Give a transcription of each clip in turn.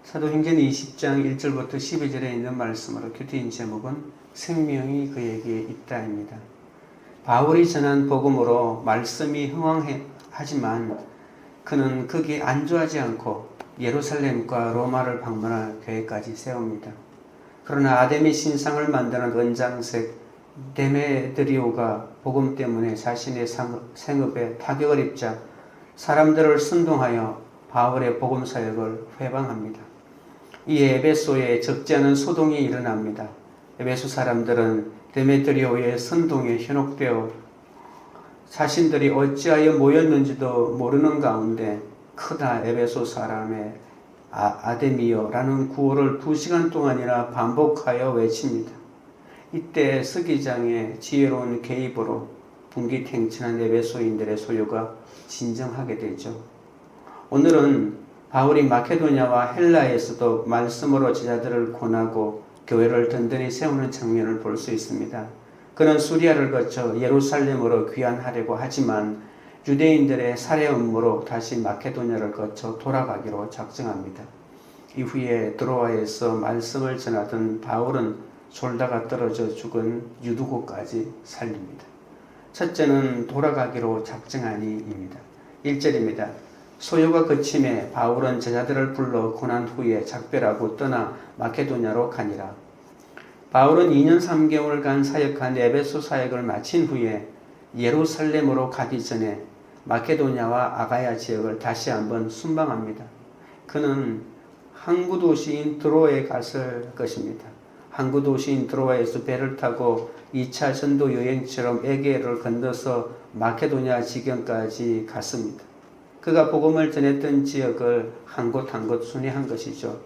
사도행전 20장 1절부터 12절에 있는 말씀으로 큐티인 제목은 생명이 그에게 있다입니다. 바울이 전한 복음으로 말씀이 흥황하지만 그는 거기에 안주하지 않고 예루살렘과 로마를 방문할 계획까지 세웁니다. 그러나 아데미 신상을 만드는 은장색 데메드리오가 복음 때문에 자신의 생업에 타격을 입자 사람들을 선동하여 바울의 복음 사역을 회방합니다. 이 에베소에 적지 않은 소동이 일어납니다. 에베소 사람들은 데메드리오의 선동에 현혹되어 자신들이 어찌하여 모였는지도 모르는 가운데 크다 에베소 사람의 아데미여라는 구호를 2시간 동안이나 반복하여 외칩니다. 이때 서기장의 지혜로운 개입으로 분기탱천한 에베소인들의 소요가 진정하게 되죠. 오늘은 바울이 마케도냐와 헬라에서도 말씀으로 제자들을 권하고 교회를 든든히 세우는 장면을 볼 수 있습니다. 그는 수리아를 거쳐 예루살렘으로 귀환하려고 하지만 유대인들의 살해 음모로 다시 마케도냐를 거쳐 돌아가기로 작정합니다. 이후에 드로아에서 말씀을 전하던 바울은 졸다가 떨어져 죽은 유두고까지 살립니다. 첫째는 돌아가기로 작정하니입니다. 1절입니다. 소요가 그침에 바울은 제자들을 불러 고난 후에 작별하고 떠나 마케도냐로 가니라. 바울은 2년 3개월간 사역한 에베소 사역을 마친 후에 예루살렘으로 가기 전에 마케도냐와 아가야 지역을 다시 한번 순방합니다. 그는 항구 도시인 드로아에 갔을 것입니다. 항구 도시인 드로아에서 배를 타고 2차 전도 여행처럼 에게를 건너서 마케도냐 지경까지 갔습니다. 그가 복음을 전했던 지역을 한 곳 한 곳 순회한 것이죠.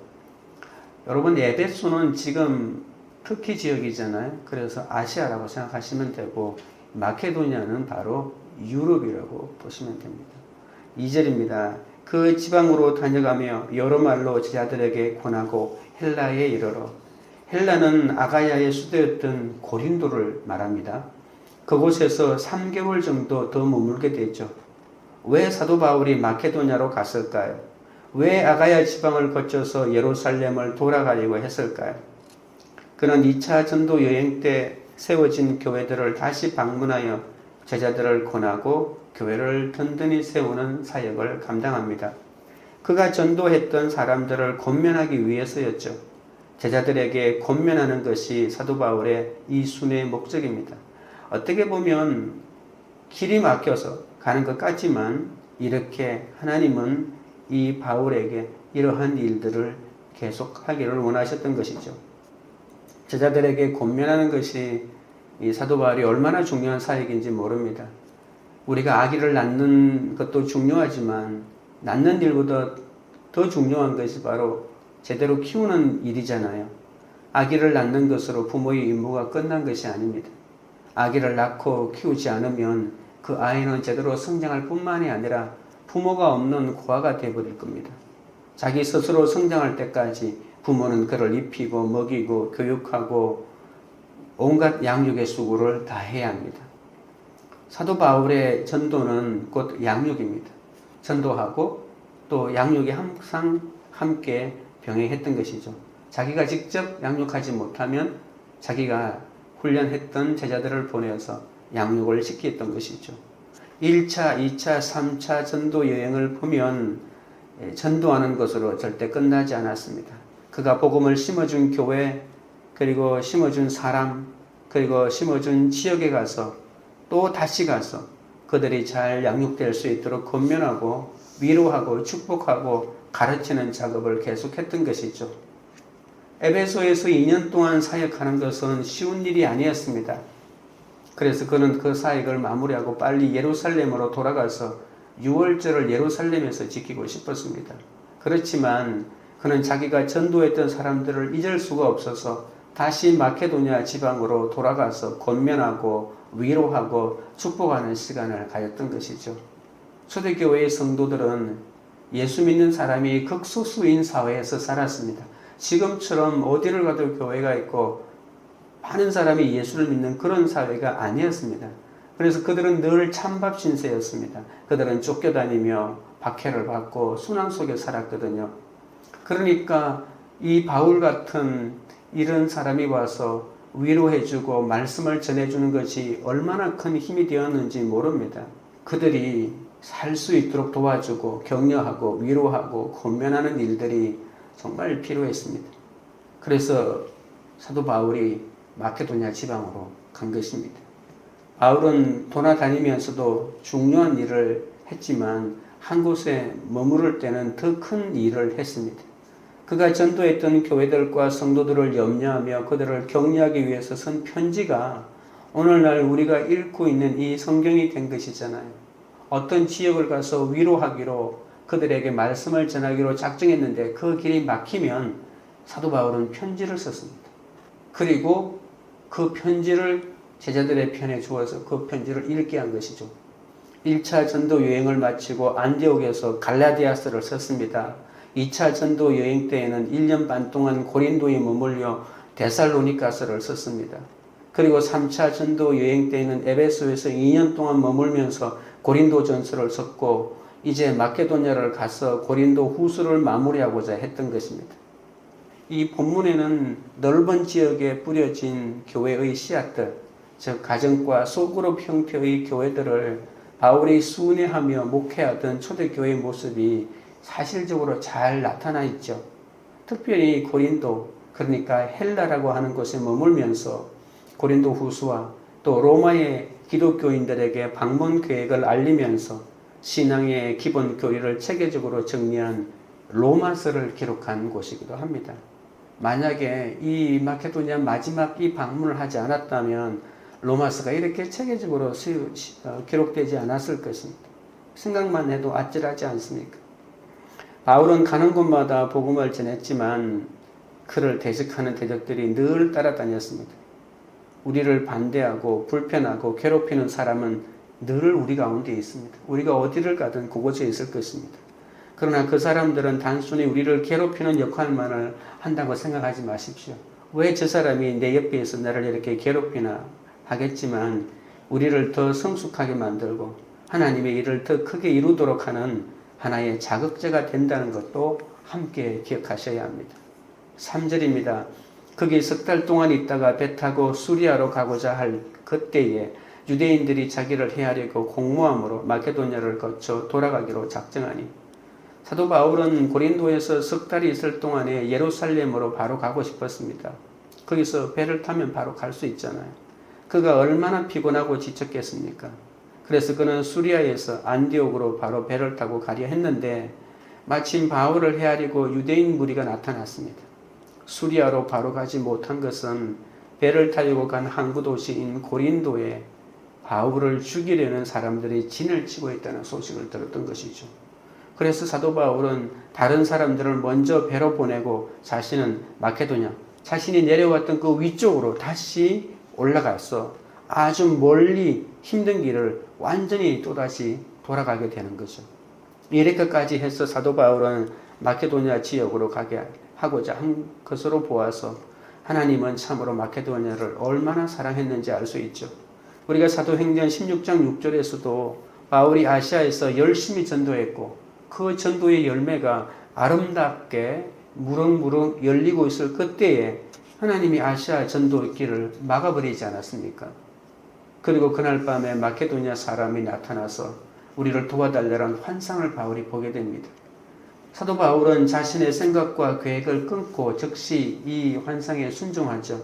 여러분, 에베소는 지금 터키 지역이잖아요. 그래서 아시아라고 생각하시면 되고 마케도냐는 바로 유럽이라고 보시면 됩니다. 2절입니다. 그 지방으로 다녀가며 여러 말로 제자들에게 권하고 헬라에 이르러. 헬라는 아가야의 수도였던 고린도를 말합니다. 그곳에서 3개월 정도 더 머물게 되죠. 왜 사도 바울이 마케도냐로 갔을까요? 왜 아가야 지방을 거쳐서 예루살렘을 돌아가려고 했을까요? 그는 2차 전도 여행 때 세워진 교회들을 다시 방문하여 제자들을 권하고 교회를 든든히 세우는 사역을 감당합니다. 그가 전도했던 사람들을 권면하기 위해서였죠. 제자들에게 권면하는 것이 사도 바울의 이 순회의 목적입니다. 어떻게 보면 길이 막혀서 가는 것 같지만 이렇게 하나님은 이 바울에게 이러한 일들을 계속하기를 원하셨던 것이죠. 제자들에게 권면하는 것이 이 사도 바울이 얼마나 중요한 사역인지 모릅니다. 우리가 아기를 낳는 것도 중요하지만 낳는 일보다 더 중요한 것이 바로 제대로 키우는 일이잖아요. 아기를 낳는 것으로 부모의 임무가 끝난 것이 아닙니다. 아기를 낳고 키우지 않으면 그 아이는 제대로 성장할 뿐만이 아니라 부모가 없는 고아가 되어버릴 겁니다. 자기 스스로 성장할 때까지 부모는 그를 입히고 먹이고 교육하고 온갖 양육의 수고를 다 해야 합니다. 사도 바울의 전도는 곧 양육입니다. 전도하고 또 양육이 항상 함께 병행했던 것이죠. 자기가 직접 양육하지 못하면 자기가 훈련했던 제자들을 보내서 양육을 시켰던 것이죠. 1차, 2차, 3차 전도 여행을 보면 전도하는 것으로 절대 끝나지 않았습니다. 그가 복음을 심어준 교회, 그리고 심어준 사람, 그리고 심어준 지역에 가서 또 다시 가서 그들이 잘 양육될 수 있도록 권면하고 위로하고 축복하고 가르치는 작업을 계속했던 것이죠. 에베소에서 2년 동안 사역하는 것은 쉬운 일이 아니었습니다. 그래서 그는 그 사역을 마무리하고 빨리 예루살렘으로 돌아가서 유월절을 예루살렘에서 지키고 싶었습니다. 그렇지만 그는 자기가 전도했던 사람들을 잊을 수가 없어서 다시 마케도냐 지방으로 돌아가서 권면하고 위로하고 축복하는 시간을 가졌던 것이죠. 초대교회의 성도들은 예수 믿는 사람이 극소수인 사회에서 살았습니다. 지금처럼 어디를 가도 교회가 있고 많은 사람이 예수를 믿는 그런 사회가 아니었습니다. 그래서 그들은 늘 찬밥 신세였습니다. 그들은 쫓겨다니며 박해를 받고 순환 속에 살았거든요. 그러니까 이 바울 같은 이런 사람이 와서 위로해주고 말씀을 전해주는 것이 얼마나 큰 힘이 되었는지 모릅니다. 그들이 살 수 있도록 도와주고 격려하고 위로하고 권면하는 일들이 정말 필요했습니다. 그래서 사도 바울이 마케도냐 지방으로 간 것입니다. 바울은 돌아다니면서도 중요한 일을 했지만 한 곳에 머무를 때는 더 큰 일을 했습니다. 그가 전도했던 교회들과 성도들을 염려하며 그들을 격려하기 위해서 쓴 편지가 오늘날 우리가 읽고 있는 이 성경이 된 것이잖아요. 어떤 지역을 가서 위로하기로 그들에게 말씀을 전하기로 작정했는데 그 길이 막히면 사도 바울은 편지를 썼습니다. 그리고 그 편지를 제자들의 편에 주어서 그 편지를 읽게 한 것이죠. 1차 전도 여행을 마치고 안디옥에서 갈라디아서를 썼습니다. 2차 전도 여행 때에는 1년 반 동안 고린도에 머물려 데살로니가서를 썼습니다. 그리고 3차 전도 여행 때에는 에베소에서 2년 동안 머물면서 고린도 전서를 썼고 이제 마케도냐를 가서 고린도 후서를 마무리하고자 했던 것입니다. 이 본문에는 넓은 지역에 뿌려진 교회의 씨앗들, 즉 가정과 소그룹 형태의 교회들을 바울이 순회하며 목회하던 초대교회의 모습이 사실적으로 잘 나타나 있죠. 특별히 고린도, 그러니까 헬라라고 하는 곳에 머물면서 고린도 후서와 또 로마의 기독교인들에게 방문 계획을 알리면서 신앙의 기본 교리를 체계적으로 정리한 로마서를 기록한 곳이기도 합니다. 만약에 이 마케도니아 마지막 이 방문을 하지 않았다면 로마서가 이렇게 체계적으로 기록되지 않았을 것입니다. 생각만 해도 아찔하지 않습니까? 바울은 가는 곳마다 복음을 전했지만 그를 대적하는 대적들이 늘 따라다녔습니다. 우리를 반대하고 불편하고 괴롭히는 사람은 늘 우리 가운데 있습니다. 우리가 어디를 가든 그곳에 있을 것입니다. 그러나 그 사람들은 단순히 우리를 괴롭히는 역할만을 한다고 생각하지 마십시오. 왜 저 사람이 내 옆에 있어 나를 이렇게 괴롭히나 하겠지만 우리를 더 성숙하게 만들고 하나님의 일을 더 크게 이루도록 하는 하나의 자극제가 된다는 것도 함께 기억하셔야 합니다. 3절입니다. 거기 석 달 동안 있다가 배 타고 수리아로 가고자 할 그때에 유대인들이 자기를 해하려고 공모함으로 마케도냐를 거쳐 돌아가기로 작정하니 사도 바울은 고린도에서 석 달이 있을 동안에 예루살렘으로 바로 가고 싶었습니다. 거기서 배를 타면 바로 갈 수 있잖아요. 그가 얼마나 피곤하고 지쳤겠습니까? 그래서 그는 수리아에서 안디옥으로 바로 배를 타고 가려 했는데 마침 바울을 헤아리고 유대인 무리가 나타났습니다. 수리아로 바로 가지 못한 것은 배를 타려고 간 항구 도시인 고린도에 바울을 죽이려는 사람들이 진을 치고 있다는 소식을 들었던 것이죠. 그래서 사도 바울은 다른 사람들을 먼저 배로 보내고 자신은 마케도냐, 자신이 내려왔던 그 위쪽으로 다시 올라가서 아주 멀리 힘든 길을 완전히 또다시 돌아가게 되는 거죠. 이렇게까지 해서 사도 바울은 마케도냐 지역으로 가게 하고자 한 것으로 보아서 하나님은 참으로 마케도냐를 얼마나 사랑했는지 알 수 있죠. 우리가 사도행전 16장 6절에서도 바울이 아시아에서 열심히 전도했고 그 전도의 열매가 아름답게 무럭무럭 열리고 있을 그때에 하나님이 아시아 전도길을 막아버리지 않았습니까? 그리고 그날 밤에 마케도냐 사람이 나타나서 우리를 도와달라는 환상을 바울이 보게 됩니다. 사도 바울은 자신의 생각과 계획을 끊고 즉시 이 환상에 순종하죠.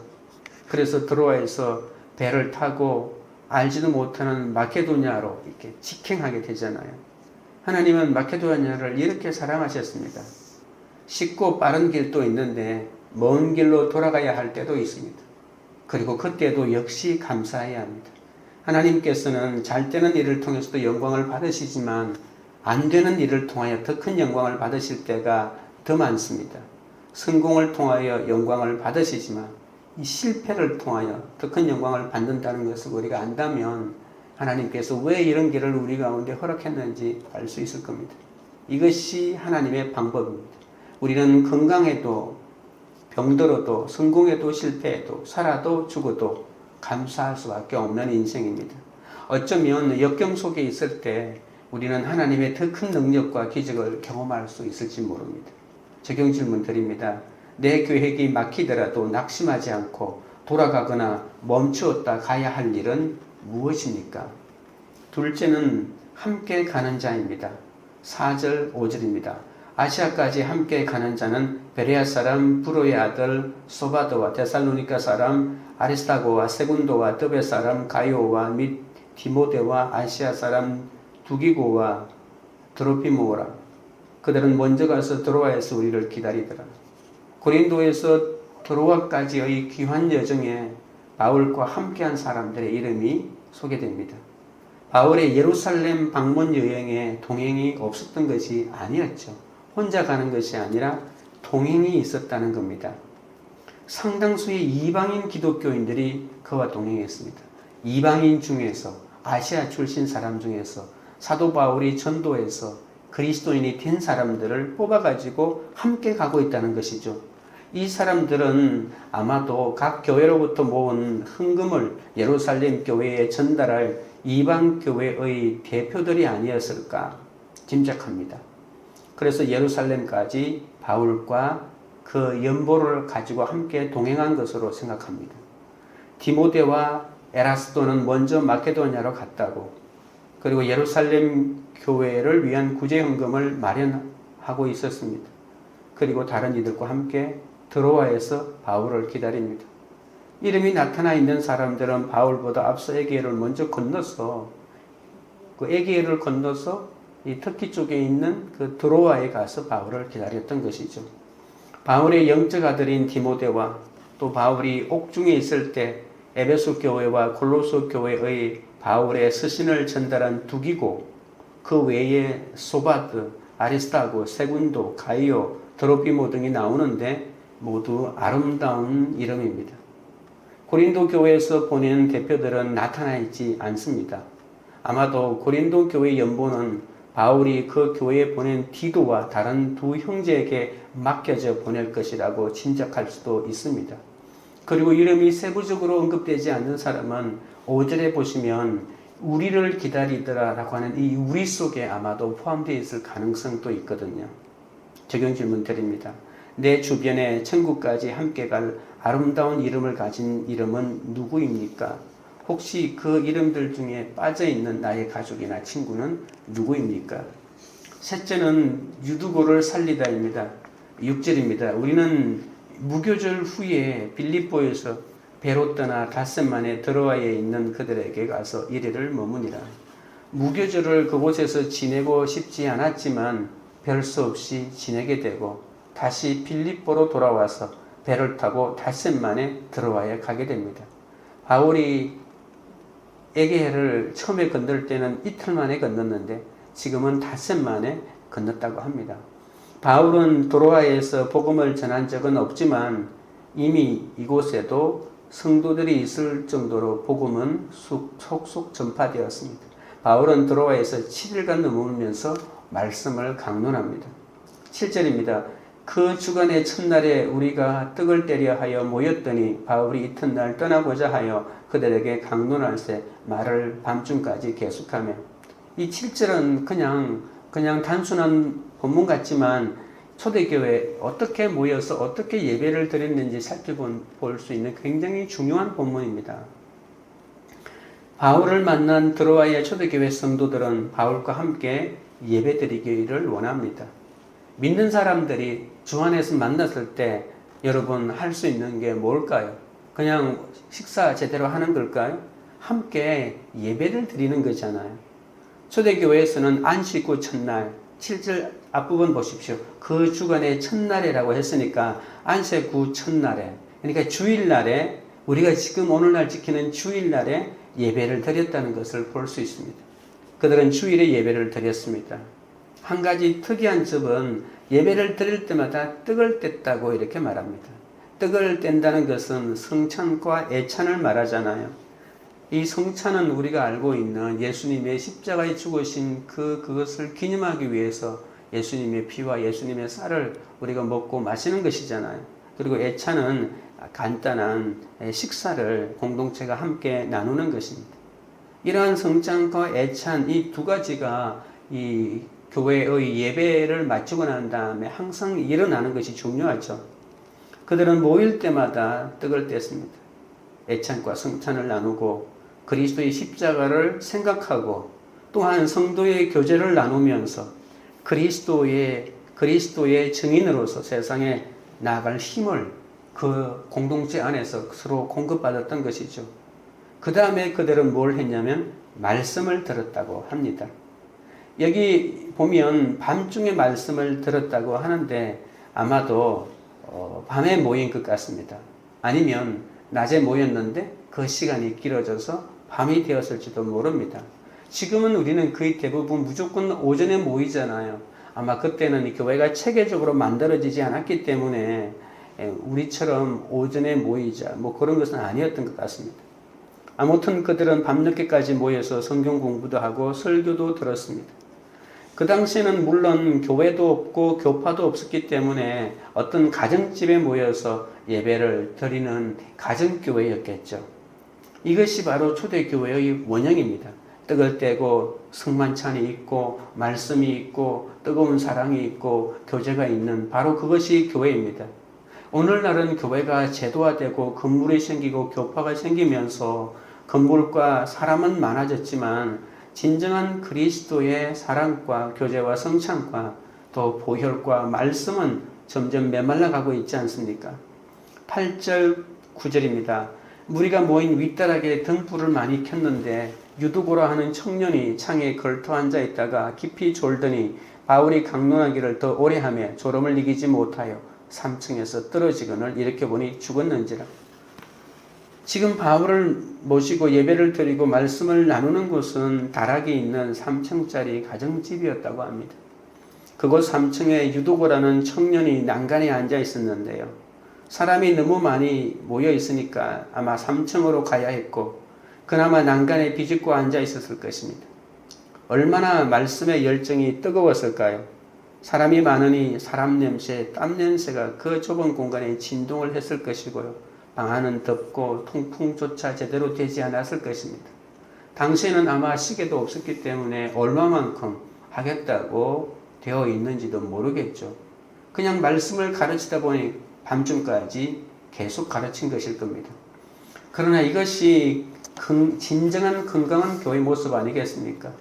그래서 드로아에서 배를 타고 알지도 못하는 마케도냐로 이렇게 직행하게 되잖아요. 하나님은 마케도냐를 이렇게 사랑하셨습니다. 쉽고 빠른 길도 있는데 먼 길로 돌아가야 할 때도 있습니다. 그리고 그때도 역시 감사해야 합니다. 하나님께서는 잘 되는 일을 통해서도 영광을 받으시지만 안 되는 일을 통하여 더 큰 영광을 받으실 때가 더 많습니다. 성공을 통하여 영광을 받으시지만 이 실패를 통하여 더 큰 영광을 받는다는 것을 우리가 안다면 하나님께서 왜 이런 길을 우리 가운데 허락했는지 알 수 있을 겁니다. 이것이 하나님의 방법입니다. 우리는 건강해도 병들어도 성공해도 실패해도 살아도 죽어도 감사할 수밖에 없는 인생입니다. 어쩌면 역경 속에 있을 때 우리는 하나님의 더 큰 능력과 기적을 경험할 수 있을지 모릅니다. 적용 질문 드립니다. 내 계획이 막히더라도 낙심하지 않고 돌아가거나 멈추었다 가야 할 일은 무엇입니까? 둘째는 함께 가는 자입니다. 4절 5절입니다. 아시아까지 함께 가는 자는 베레아 사람 브로의 아들 소바도와 데살로니가 사람 아리스타고와 세군도와 더베 사람 가이오와 및 디모데와 아시아 사람 두기고와 드로피모라. 그들은 먼저 가서 드로아에서 우리를 기다리더라. 고린도에서 드로아까지의 귀환 여정에 바울과 함께한 사람들의 이름이 소개됩니다. 바울의 예루살렘 방문 여행에 동행이 없었던 것이 아니었죠. 혼자 가는 것이 아니라 동행이 있었다는 겁니다. 상당수의 이방인 기독교인들이 그와 동행했습니다. 이방인 중에서 아시아 출신 사람 중에서 사도 바울이 전도해서 그리스도인이 된 사람들을 뽑아가지고 함께 가고 있다는 것이죠. 이 사람들은 아마도 각 교회로부터 모은 헌금을 예루살렘 교회에 전달할 이방 교회의 대표들이 아니었을까 짐작합니다. 그래서 예루살렘까지 바울과 그 연보를 가지고 함께 동행한 것으로 생각합니다. 디모데와 에라스도는 먼저 마케도니아로 갔다고, 그리고 예루살렘 교회를 위한 구제 헌금을 마련하고 있었습니다. 그리고 다른 이들과 함께 드로아에서 바울을 기다립니다. 이름이 나타나 있는 사람들은 바울보다 앞서 에게를 먼저 건너서 그 에게를 건너서 이 터키 쪽에 있는 그 드로아에 가서 바울을 기다렸던 것이죠. 바울의 영적 아들인 디모데와 또 바울이 옥중에 있을 때 에베소 교회와 골로새 교회의 바울의 서신을 전달한 두기고, 그 외에 소바드, 아리스타고, 세군도, 가이오, 드로피모 등이 나오는데 모두 아름다운 이름입니다. 고린도 교회에서 보낸 대표들은 나타나 있지 않습니다. 아마도 고린도 교회 연보는 바울이 그 교회에 보낸 디도와 다른 두 형제에게 맡겨져 보낼 것이라고 짐작할 수도 있습니다. 그리고 이름이 세부적으로 언급되지 않는 사람은 5절에 보시면 우리를 기다리더라라고 하는 이 우리 속에 아마도 포함되어 있을 가능성도 있거든요. 적용 질문 드립니다. 내 주변에 천국까지 함께 갈 아름다운 이름을 가진 이름은 누구입니까? 혹시 그 이름들 중에 빠져있는 나의 가족이나 친구는 누구입니까? 셋째는 유두고를 살리다입니다. 6절입니다. 우리는 무교절 후에 빌립보에서 배로 떠나 닷새 만에 드로아에 있는 그들에게 가서 이래를 머무니라. 무교절을 그곳에서 지내고 싶지 않았지만 별 수 없이 지내게 되고 다시 빌립보로 돌아와서 배를 타고 닷새 만에 드로아에 가게 됩니다. 바울이 에게해를 처음에 건널 때는 이틀 만에 건넜는데 지금은 닷새 만에 건넜다고 합니다. 바울은 드로아에서 복음을 전한 적은 없지만 이미 이곳에도 성도들이 있을 정도로 복음은 속속 전파되었습니다. 바울은 드로아에서 7일간 머물면서 말씀을 강론합니다. 7절입니다. 그 주간의 첫날에 우리가 떡을 떼려 하여 모였더니 바울이 이튿날 떠나고자 하여 그들에게 강론할새 말을 밤중까지 계속하며, 이 7절은 그냥 단순한 본문 같지만 초대교회 어떻게 모여서 어떻게 예배를 드렸는지 살펴볼 수 있는 굉장히 중요한 본문입니다. 바울을 만난 드로아의 초대교회 성도들은 바울과 함께 예배드리기를 원합니다. 믿는 사람들이 주 안에서 만났을 때 여러분 할 수 있는 게 뭘까요? 그냥 식사 제대로 하는 걸까요? 함께 예배를 드리는 거잖아요. 초대교회에서는 안식 후 첫날, 7절 앞부분 보십시오. 그 주간의 첫날이라고 했으니까 안식 후 첫날에, 그러니까 주일날에, 우리가 지금 오늘날 지키는 주일날에 예배를 드렸다는 것을 볼 수 있습니다. 그들은 주일에 예배를 드렸습니다. 한 가지 특이한 점은 예배를 드릴 때마다 떡을 뗐다고 이렇게 말합니다. 떡을 뗀다는 것은 성찬과 애찬을 말하잖아요. 이 성찬은 우리가 알고 있는 예수님의 십자가에 죽으신 그것을 기념하기 위해서 예수님의 피와 예수님의 쌀을 우리가 먹고 마시는 것이잖아요. 그리고 애찬은 간단한 식사를 공동체가 함께 나누는 것입니다. 이러한 성찬과 애찬 이 두 가지가 이 교회의 예배를 마치고 난 다음에 항상 일어나는 것이 중요하죠. 그들은 모일 때마다 떡을 뗐습니다. 애찬과 성찬을 나누고 그리스도의 십자가를 생각하고 또한 성도의 교제를 나누면서 그리스도의 증인으로서 세상에 나아갈 힘을 그 공동체 안에서 서로 공급받았던 것이죠. 그 다음에 그들은 뭘 했냐면 말씀을 들었다고 합니다. 여기 보면 밤중에 말씀을 들었다고 하는데 아마도 밤에 모인 것 같습니다. 아니면 낮에 모였는데 그 시간이 길어져서 밤이 되었을지도 모릅니다. 지금은 우리는 거의 대부분 무조건 오전에 모이잖아요. 아마 그때는 교회가 체계적으로 만들어지지 않았기 때문에 우리처럼 오전에 모이자 뭐 그런 것은 아니었던 것 같습니다. 아무튼 그들은 밤늦게까지 모여서 성경 공부도 하고 설교도 들었습니다. 그 당시에는 물론 교회도 없고 교파도 없었기 때문에 어떤 가정집에 모여서 예배를 드리는 가정교회였겠죠. 이것이 바로 초대교회의 원형입니다. 떡을 떼고 성만찬이 있고 말씀이 있고 뜨거운 사랑이 있고 교제가 있는 바로 그것이 교회입니다. 오늘날은 교회가 제도화되고 건물이 생기고 교파가 생기면서 건물과 사람은 많아졌지만 진정한 그리스도의 사랑과 교제와 성찬과 또 보혈과 말씀은 점점 메말라가고 있지 않습니까? 8절 9절입니다. 무리가 모인 윗다락에 등불을 많이 켰는데 유두고라 하는 청년이 창에 걸터 앉아 있다가 깊이 졸더니 바울이 강론하기를 더 오래 하며 졸음을 이기지 못하여 3층에서 떨어지거늘 이렇게 보니 죽었는지라. 지금 바울을 모시고 예배를 드리고 말씀을 나누는 곳은 다락이 있는 3층짜리 가정집이었다고 합니다. 그곳 3층에 유두고라는 청년이 난간에 앉아 있었는데요. 사람이 너무 많이 모여 있으니까 아마 3층으로 가야 했고 그나마 난간에 비집고 앉아 있었을 것입니다. 얼마나 말씀의 열정이 뜨거웠을까요? 사람이 많으니 사람 냄새, 땀 냄새가 그 좁은 공간에 진동을 했을 것이고요. 방 안은 덥고 통풍조차 제대로 되지 않았을 것입니다. 당시에는 아마 시계도 없었기 때문에 얼마만큼 하겠다고 되어 있는지도 모르겠죠. 그냥 말씀을 가르치다 보니 밤중까지 계속 가르친 것일 겁니다. 그러나 이것이 진정한 건강한 교회 모습 아니겠습니까?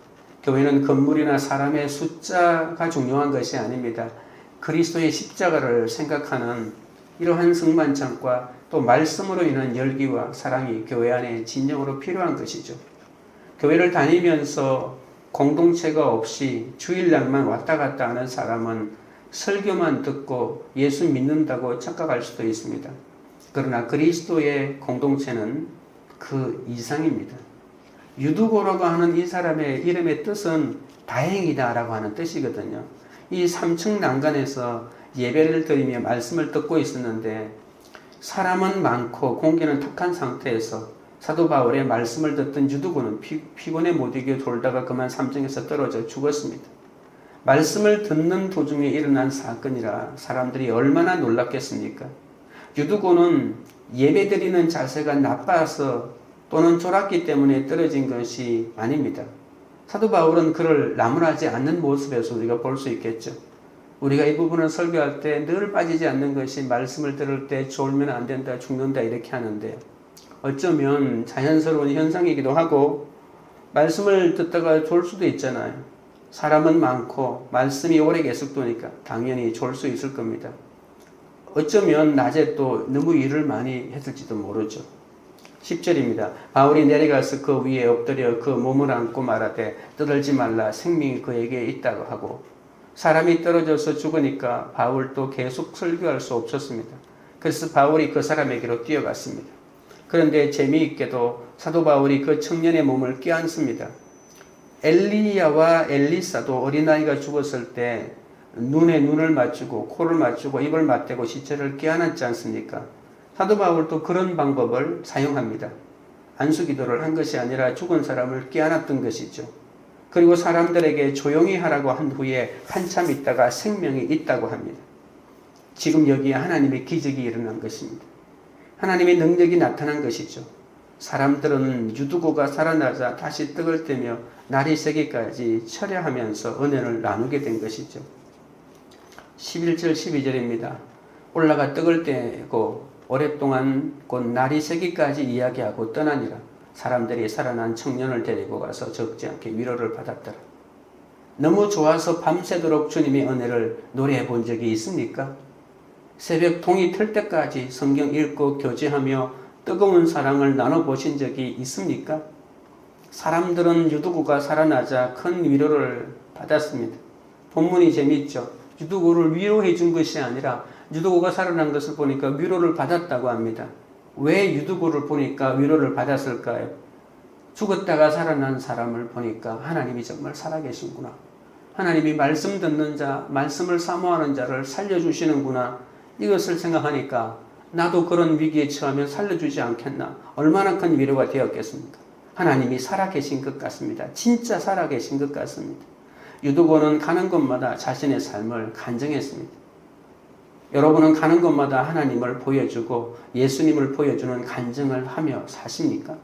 교회는 건물이나 사람의 숫자가 중요한 것이 아닙니다. 그리스도의 십자가를 생각하는 이러한 성만찬과 또 말씀으로 인한 열기와 사랑이 교회 안에 진정으로 필요한 것이죠. 교회를 다니면서 공동체가 없이 주일날만 왔다 갔다 하는 사람은 설교만 듣고 예수 믿는다고 착각할 수도 있습니다. 그러나 그리스도의 공동체는 그 이상입니다. 유두고라고 하는 이 사람의 이름의 뜻은 다행이다 라고 하는 뜻이거든요. 이 3층 난간에서 예배를 드리며 말씀을 듣고 있었는데 사람은 많고 공기는 탁한 상태에서 사도 바울의 말씀을 듣던 유두고는 피곤에 못 이겨 돌다가 그만 3층에서 떨어져 죽었습니다. 말씀을 듣는 도중에 일어난 사건이라 사람들이 얼마나 놀랐겠습니까? 유두고는 예배드리는 자세가 나빠서 또는 졸았기 때문에 떨어진 것이 아닙니다. 사도 바울은 그를 나무라지 않는 모습에서 우리가 볼 수 있겠죠. 우리가 이 부분을 설교할 때 늘 빠지지 않는 것이 말씀을 들을 때 졸면 안 된다, 죽는다 이렇게 하는데요. 어쩌면 자연스러운 현상이기도 하고 말씀을 듣다가 졸 수도 있잖아요. 사람은 많고 말씀이 오래 계속되니까 당연히 졸 수 있을 겁니다. 어쩌면 낮에 또 너무 일을 많이 했을지도 모르죠. 10절입니다. 바울이 내려가서 그 위에 엎드려 그 몸을 안고 말하되 떠들지 말라 생명이 그에게 있다고 하고 사람이 떨어져서 죽으니까 바울도 계속 설교할 수 없었습니다. 그래서 바울이 그 사람에게로 뛰어갔습니다. 그런데 재미있게도 사도 바울이 그 청년의 몸을 껴안습니다. 엘리야와 엘리사도 어린아이가 죽었을 때 눈에 눈을 맞추고 코를 맞추고 입을 맞대고 시체를 껴안았지 않습니까? 사도 바울도 그런 방법을 사용합니다. 안수기도를 한 것이 아니라 죽은 사람을 껴안았던 것이죠. 그리고 사람들에게 조용히 하라고 한 후에 한참 있다가 생명이 있다고 합니다. 지금 여기에 하나님의 기적이 일어난 것입니다. 하나님의 능력이 나타난 것이죠. 사람들은 유두고가 살아나자 다시 떡을 떼며 날이 새기까지 철야하면서 은혜를 나누게 된 것이죠. 11절 12절입니다. 올라가 떡을 떼고 오랫동안 곧 날이 새기까지 이야기하고 떠나니라. 사람들이 살아난 청년을 데리고 가서 적지 않게 위로를 받았더라. 너무 좋아서 밤새도록 주님의 은혜를 노래해 본 적이 있습니까? 새벽 동이 틀 때까지 성경 읽고 교제하며 뜨거운 사랑을 나눠보신 적이 있습니까? 사람들은 유두고가 살아나자 큰 위로를 받았습니다. 본문이 재미있죠. 유두고를 위로해 준 것이 아니라 유두고가 살아난 것을 보니까 위로를 받았다고 합니다. 왜 유두고를 보니까 위로를 받았을까요? 죽었다가 살아난 사람을 보니까 하나님이 정말 살아계신구나. 하나님이 말씀 듣는 자, 말씀을 사모하는 자를 살려주시는구나. 이것을 생각하니까 나도 그런 위기에 처하면 살려주지 않겠나. 얼마나 큰 위로가 되었겠습니까? 하나님이 살아계신 것 같습니다. 진짜 살아계신 것 같습니다. 유두고는 가는 곳마다 자신의 삶을 간증했습니다. 여러분은 가는 곳마다 하나님을 보여주고 예수님을 보여주는 간증을 하며 사십니까?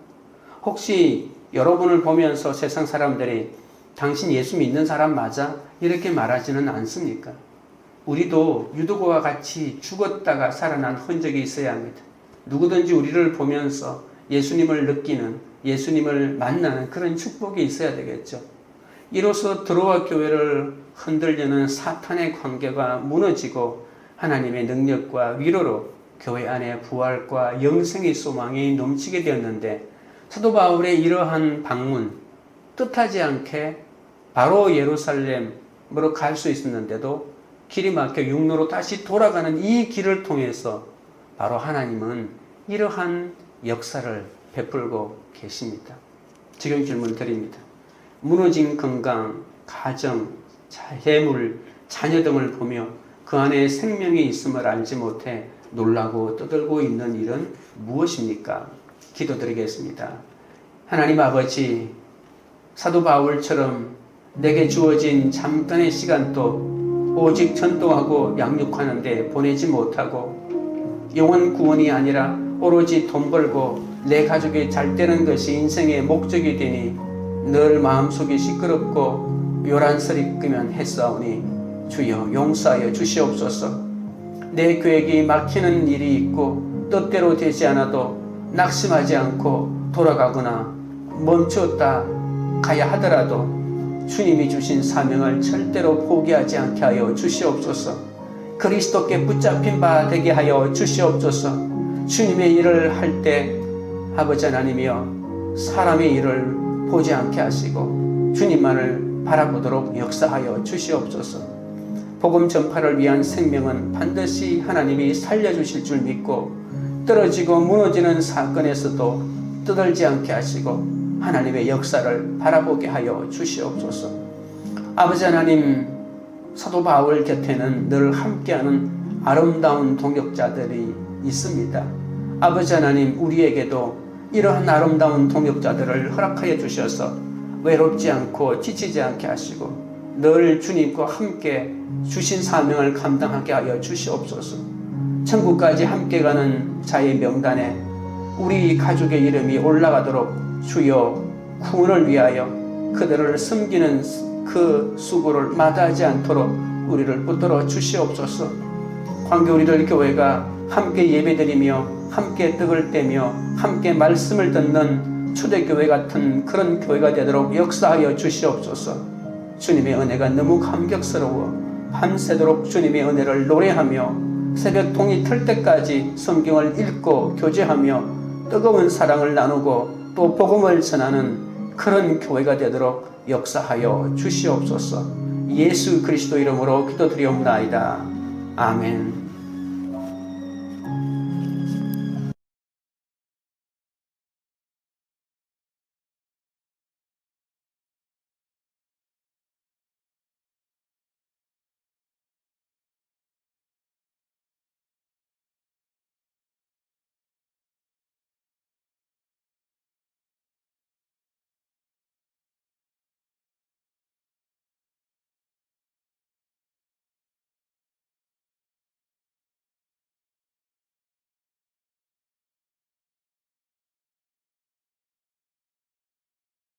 혹시 여러분을 보면서 세상 사람들이 당신 예수 믿는 사람 맞아? 이렇게 말하지는 않습니까? 우리도 유두고와 같이 죽었다가 살아난 흔적이 있어야 합니다. 누구든지 우리를 보면서 예수님을 느끼는, 예수님을 만나는 그런 축복이 있어야 되겠죠. 이로써 드로아 교회를 흔들려는 사탄의 관계가 무너지고 하나님의 능력과 위로로 교회 안에 부활과 영생의 소망이 넘치게 되었는데, 사도 바울의 이러한 방문, 뜻하지 않게 바로 예루살렘으로 갈 수 있었는데도 길이 막혀 육로로 다시 돌아가는 이 길을 통해서 바로 하나님은 이러한 역사를 베풀고 계십니다. 지금 질문 드립니다. 무너진 건강, 가정, 재물, 자녀 등을 보며 그 안에 생명이 있음을 알지 못해 놀라고 떠들고 있는 일은 무엇입니까? 기도드리겠습니다. 하나님 아버지, 사도 바울처럼 내게 주어진 잠깐의 시간도 오직 전도하고 양육하는 데 보내지 못하고 영혼 구원이 아니라 오로지 돈 벌고 내 가족이 잘 되는 것이 인생의 목적이 되니 늘 마음속이 시끄럽고 요란스리 끄면 했사오니 주여 용서하여 주시옵소서. 내 계획이 막히는 일이 있고 뜻대로 되지 않아도 낙심하지 않고 돌아가거나 멈추었다 가야 하더라도 주님이 주신 사명을 절대로 포기하지 않게 하여 주시옵소서. 그리스도께 붙잡힌 바 되게 하여 주시옵소서. 주님의 일을 할 때 아버지 하나님이여 사람의 일을 보지 않게 하시고 주님만을 바라보도록 역사하여 주시옵소서. 복음 전파를 위한 생명은 반드시 하나님이 살려주실 줄 믿고 떨어지고 무너지는 사건에서도 떠들지 않게 하시고 하나님의 역사를 바라보게 하여 주시옵소서. 아버지 하나님, 사도 바울 곁에는 늘 함께하는 아름다운 동역자들이 있습니다. 아버지 하나님, 우리에게도 이러한 아름다운 동역자들을 허락하여 주셔서 외롭지 않고 지치지 않게 하시고 늘 주님과 함께 주신 사명을 감당하게 하여 주시옵소서. 천국까지 함께 가는 자의 명단에 우리 가족의 이름이 올라가도록 주여 구원을 위하여 그들을 섬기는 그 수고를 마다하지 않도록 우리를 붙들어 주시옵소서. 관계 우리들 교회가 함께 예배드리며 함께 떡을 떼며 함께 말씀을 듣는 초대교회 같은 그런 교회가 되도록 역사하여 주시옵소서. 주님의 은혜가 너무 감격스러워 밤새도록 주님의 은혜를 노래하며 새벽 동이 틀 때까지 성경을 읽고 교제하며 뜨거운 사랑을 나누고 또 복음을 전하는 그런 교회가 되도록 역사하여 주시옵소서. 예수 그리스도 이름으로 기도드리옵나이다. 아멘.